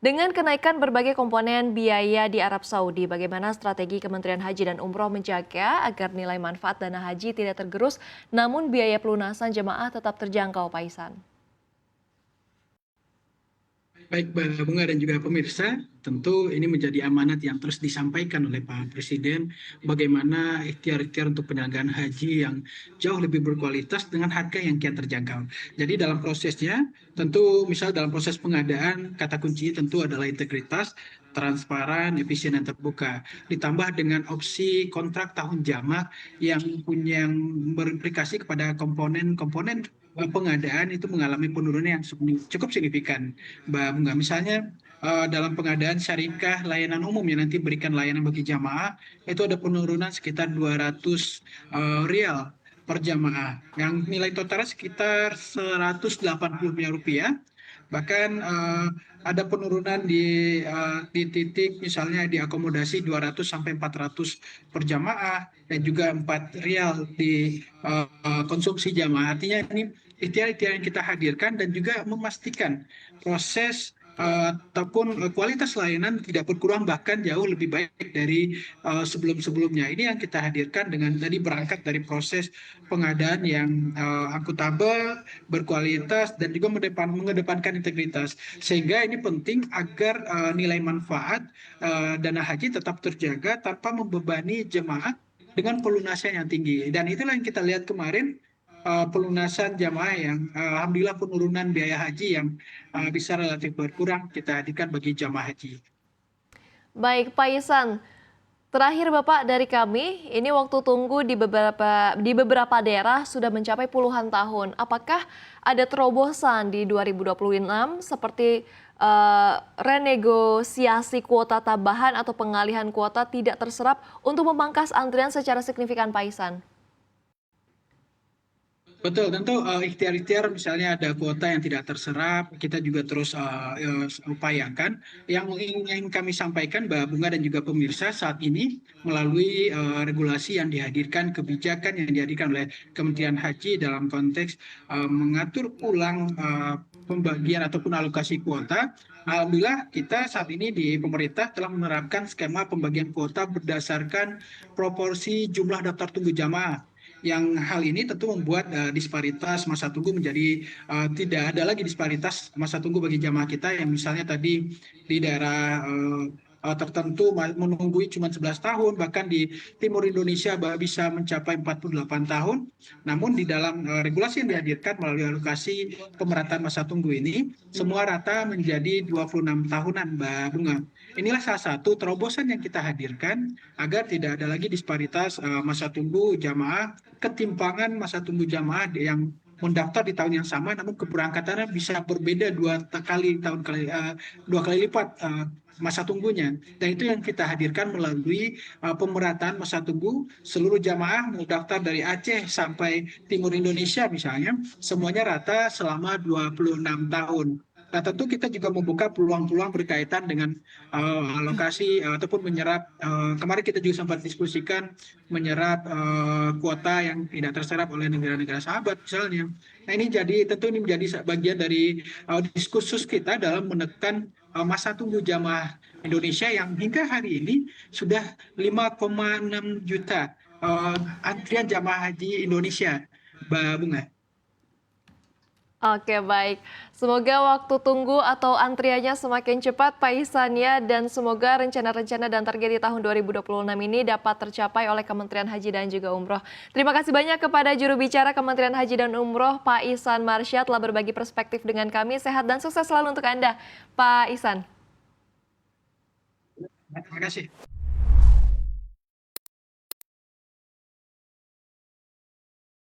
Dengan kenaikan berbagai komponen biaya di Arab Saudi, bagaimana strategi Kementerian Haji dan Umroh menjaga agar nilai manfaat dana haji tidak tergerus, namun biaya pelunasan jemaah tetap terjangkau, Pak Isan? Baik Mbak Bunga dan juga pemirsa, tentu ini menjadi amanat yang terus disampaikan oleh Pak Presiden bagaimana ikhtiar-ikhtiar untuk penyelenggaraan haji yang jauh lebih berkualitas dengan harga yang kian terjangkau. Jadi dalam prosesnya, tentu misal dalam proses pengadaan, kata kunci tentu adalah integritas, transparan, efisien, dan terbuka. Ditambah dengan opsi kontrak tahun jamak yang berimplikasi kepada komponen-komponen pengadaan itu mengalami penurunan yang cukup signifikan. Mbak Bunga, misalnya dalam pengadaan syarikah layanan umum yang nanti berikan layanan bagi jamaah, itu ada penurunan sekitar 200 rial per jamaah, yang nilai totalnya sekitar 180 miliar rupiah. Bahkan ada penurunan di titik misalnya di akomodasi 200 sampai 400 per jamaah dan juga 4 rial di konsumsi jamaah. Artinya ini ikhtiar-ikhtiar yang kita hadirkan dan juga memastikan proses ataupun kualitas layanan tidak berkurang, bahkan jauh lebih baik dari sebelum-sebelumnya. Ini yang kita hadirkan dengan tadi berangkat dari proses pengadaan yang akuntabel, berkualitas, dan juga mengedepankan integritas. Sehingga ini penting agar nilai manfaat dana haji tetap terjaga tanpa membebani jemaah dengan pelunasan yang tinggi. Dan itulah yang kita lihat kemarin, pelunasan jamaah yang alhamdulillah penurunan biaya haji yang bisa relatif berkurang kita hadirkan bagi jamaah haji. Baik, Pak Isan. Terakhir Bapak dari kami, ini waktu tunggu di beberapa daerah sudah mencapai puluhan tahun. Apakah ada terobosan di 2026 seperti renegosiasi kuota tambahan atau pengalihan kuota tidak terserap untuk memangkas antrian secara signifikan, Pak Isan? Betul, tentu ikhtiar-ikhtiar misalnya ada kuota yang tidak terserap, kita juga terus upayakan. Yang ingin kami sampaikan Mbak Bunga dan juga pemirsa saat ini melalui regulasi yang dihadirkan, kebijakan yang dihadirkan oleh Kementerian Haji dalam konteks mengatur ulang pembagian ataupun alokasi kuota. Alhamdulillah kita saat ini di pemerintah telah menerapkan skema pembagian kuota berdasarkan proporsi jumlah daftar tunggu jamaah, yang hal ini tentu membuat disparitas masa tunggu menjadi tidak ada lagi disparitas masa tunggu bagi jamaah kita yang misalnya tadi di daerah tertentu menunggui cuma 11 tahun, bahkan di timur Indonesia bisa mencapai 48 tahun. Namun di dalam regulasi yang dihadirkan melalui alokasi pemerataan masa tunggu ini, semua rata menjadi 26 tahunan, Mbak Bunga. Inilah salah satu terobosan yang kita hadirkan agar tidak ada lagi disparitas masa tunggu jamaah, ketimpangan masa tunggu jamaah yang mendaftar di tahun yang sama namun keberangkatannya bisa berbeda dua kali lipat masa tunggunya. Dan itu yang kita hadirkan melalui pemerataan masa tunggu seluruh jamaah mau daftar dari Aceh sampai timur Indonesia misalnya, semuanya rata selama 26 tahun. Nah, tentu kita juga membuka peluang-peluang berkaitan dengan alokasi ataupun menyerap. Kemarin kita juga sempat diskusikan menyerap kuota yang tidak terserap oleh negara-negara sahabat misalnya. Nah, ini tentu ini menjadi bagian dari diskursus kita dalam menekan masa tunggu jamaah Indonesia yang hingga hari ini sudah 5,6 juta antrian jamaah haji Indonesia, Mbak Bunga. Oke, baik. Semoga waktu tunggu atau antriannya semakin cepat, Pak Ihsan ya, dan semoga rencana-rencana dan target di tahun 2026 ini dapat tercapai oleh Kementerian Haji dan juga Umroh. Terima kasih banyak kepada juru bicara Kementerian Haji dan Umroh, Pak Ihsan Marsyad, telah berbagi perspektif dengan kami. Sehat dan sukses selalu untuk Anda, Pak Ihsan. Terima kasih.